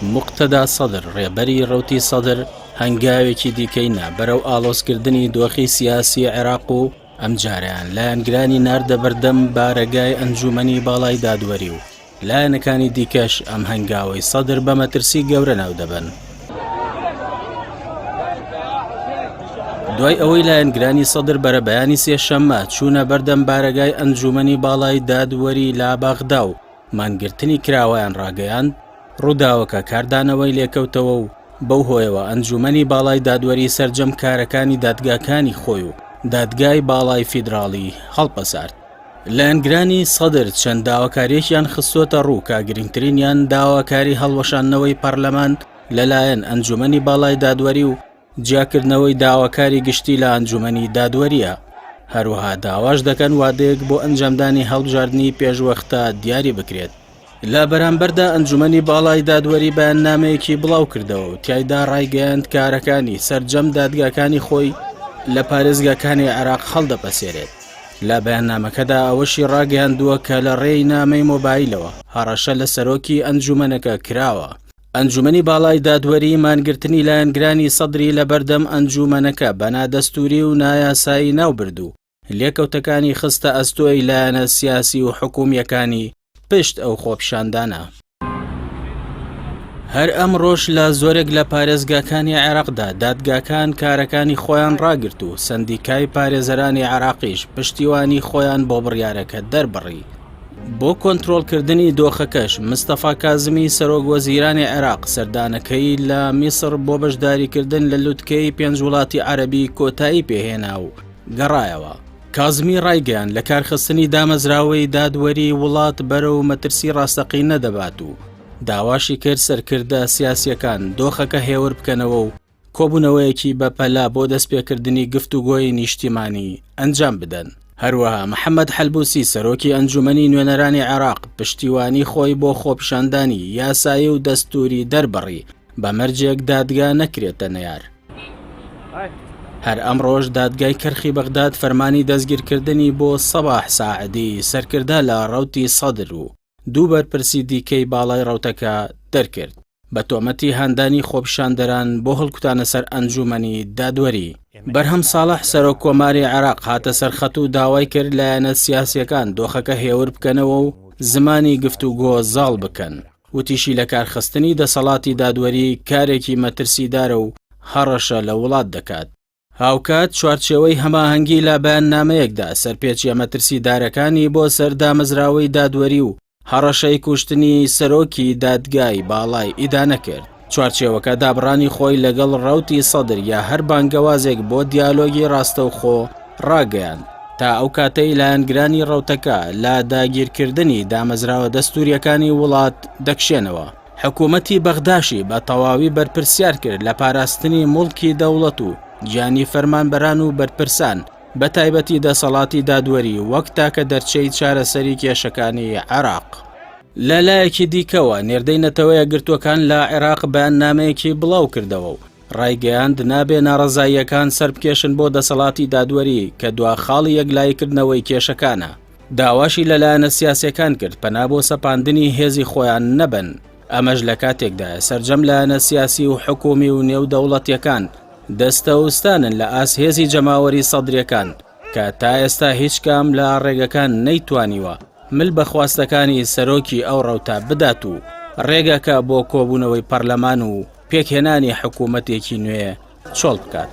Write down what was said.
مقتەدا سەدر ڕێبەری ڕەوتی سەدر هەنگاوێکی دیکەینە بەرەو ئاڵۆزکردنی دۆخی سیاسی عێراق و ئەم جاریان لایەنگرانی ناردە بەردەم بارەگای ئەنجومەنی باڵای دادوەری و لایەنەکانی دیکەش ئەم هەنگاوەی سەدر بە مەترسی گەورە ناو دەبن. دوای ئەوەی لایەنگرانی سەدر بەرە بەیانی سێشەممە چوونە بەردەم بارەگای ئەنجومەنی باڵای دادوەری لا بەغدا و مانگرتنی کراوەیان ڕاگەیاند، ڕووداوەکە کاردانەوەی لێکەوتەوە و بەو هۆیەوە ئەنجومەنی باڵای دادوەری سەرجەم کارەکانی دادگاکانی خۆی و دادگای باڵای فیدراڵی هەڵپەسارد. لایەنگرانی سەدر چەند داواکاریەکیان خستوۆتە ڕوو کە گرنگترینیان داواکاری هەڵوەشاندنەوەی پەرلەمان لەلایەن ئەنجومەنی باڵای دادوەری و جیاکردنەوەی داواکاری گشتی لە ئەنجومەنی دادوەریە. هەروەها داواش دەکەن وادەیەک بۆ ئەنجامدانی هەڵبژاردننی پێشوەختە دیاری بکرێت. لە بەرامبەردا ئەنجومەنی باڵای دادوەری بەیاننامەیەکی بڵاو کردەوە و تیایدا ڕایگەیاند کارەکانی سەرجەم دادگاکانی خۆی لە پارێزگاکانی عێراق هەڵدەپەسێرێت. لە بەیاننامەکەدا ئەوەشی ڕاگەیاندووە کە لە ڕێی نامەی مۆبایلەوە هەڕەشە لە سەرۆکی ئەنجومەنەکە کراوە. ئەنجومەنی باڵای دادوەری مانگرتنی لایەنگرانی سەدری لە بەردەم ئەنجومەنەکە بە نادەستوری و نایاسایی ناوبردوو لێکەوتەکانی خستە ئەستۆی لایەنە سیاسی و حکومیەکانی پشت ئەو خۆپیشاندانە. هەر ئەمڕۆژ لە زۆرێک لە پارێزگاکانی عێراقدا دادگاکان کارەکانی خۆیان ڕاگرت و سەندیکای پارێزەرانی عێراقیش پشتیوانی خۆیان بۆ بڕیارەکە دەربڕی. بۆ کۆنتڕۆڵکردنی دۆخەکەش مستەفا کازمی سەرۆک وەزیرانی عێراق سەردانەکەی لە میسر بۆ بەشداریکردن لە لوتکەی پێنج وڵاتی عەرەبی کۆتایی پێهێنا و گەڕایەوە. کازمی ڕایگەیان لە کارخستنی دامەزراوەی دادوەری وڵات بەرەو مەترسی ڕاستەقی نەدەبات و داواشی کرد سەرکردە سیاسیەکان دۆخەکە هێور بکەنەوە و کۆبوونەوەیەکی بەپەلا بۆ دەستپێکردنی گفتوگۆی نیشتیمانی ئەنجام بدەن. هەروەها محەممەد حەلبوسی سەرۆکی ئەنجومەنی نوێنەرانی عێراق پشتیوانی خۆی بۆ خۆپیشاندانی یاسایی و دەستوری دەربڕی بە مەرجێک دادگا نەکرێتە نەیار. هەر ئەمڕۆژ دادگای کەرخی بەغداد فەرمانی دەستگیرکردنی بۆ سەباح ساعدی سەرکردە لە ڕەوتی سەدر و دوو بەرپرسی دیکەی باڵای ڕەوتەکە دەرکرد بە تۆمەتی هاندانی خۆپیشاندەران بۆ هەڵکوتانە سەر ئەنجومەنی دادوەری. بەرهەم ساڵح سەرۆک کۆماری عێراق هاتە سەرخەت و داوای کرد لایەنە سیاسیەکان دۆخەکە هێور بکەنەوە و زمانی گفتوگۆ زاڵ بکەن. وتیشی لە کارخستنی دەسەڵاتی دادوەری کارێکی مەترسیدارە و هەڕەشە لە وڵات دەکات. هاوکات چوارچێوەی هەماهەنگی لە بەیاننامەیەکدا سەرپێچیە مەترسیدارەکانی بۆ سەردامەزراوەی دادوەری و هەڕەشەی کوشتنی سەرۆکی دادگای باڵای ئیدانە کرد. چوارچێوەکە دابڕانی خۆی لەگەڵ ڕەوتی سەدر یا هەر بانگەوازێک بۆ دیالۆگی ڕاستەوخۆ ڕاگەیان تا ئەو کاتەی لایەنگرانی ڕەوتەکە لە داگیرکردنی دامەزراوە دەستوریەکانی وڵات دەکشێنەوە. حکوومەتی بەغداشی بە تەواوی بەرپرسیار کرد لە پاراستنی موڵکی دەوڵەت و گیانی فەرمانبەران و بەرپرسان بە تایبەتی دەسەڵاتی دادوەری وەک تاکە دەرچەی چارەسەری کێشەکانی عێراق. لە لایەکی دیکەوە نێردەی نەتەوەیە گرتوەکان لە عێراق بەیاننامەیەکی بڵاو کردەوە و ڕایگەیاند نابێ ناڕەزاییەکان سەربکێشن بۆ دەسەڵاتی دادوەری کە دواخاڵی یەکلایکردنەوەی کێشەکانە. داواشی لەلایەنە سیاسیەکان کرد پەنا بۆ سەپاندنی هێزی خۆیان نەبن. ئەمەش لە کاتێکدا سەرجەم لایەنە سیاسی و حکومی و نێو دەوڵەتیەکان دەستەوستانن لە ئاسهێزی جەماوەری سەدرەکان کە تا ئێستا هیچ کام لە ڕێگەکان نەیتوانیوە مل بە خواستەکانی سەرۆکی ئەو ڕەوتە بدات و ڕێگەکە بۆ کۆبوونەوەی پەرلەمان و پێکهێنانی حکوومەتێکی نوێ چۆڵ بکات.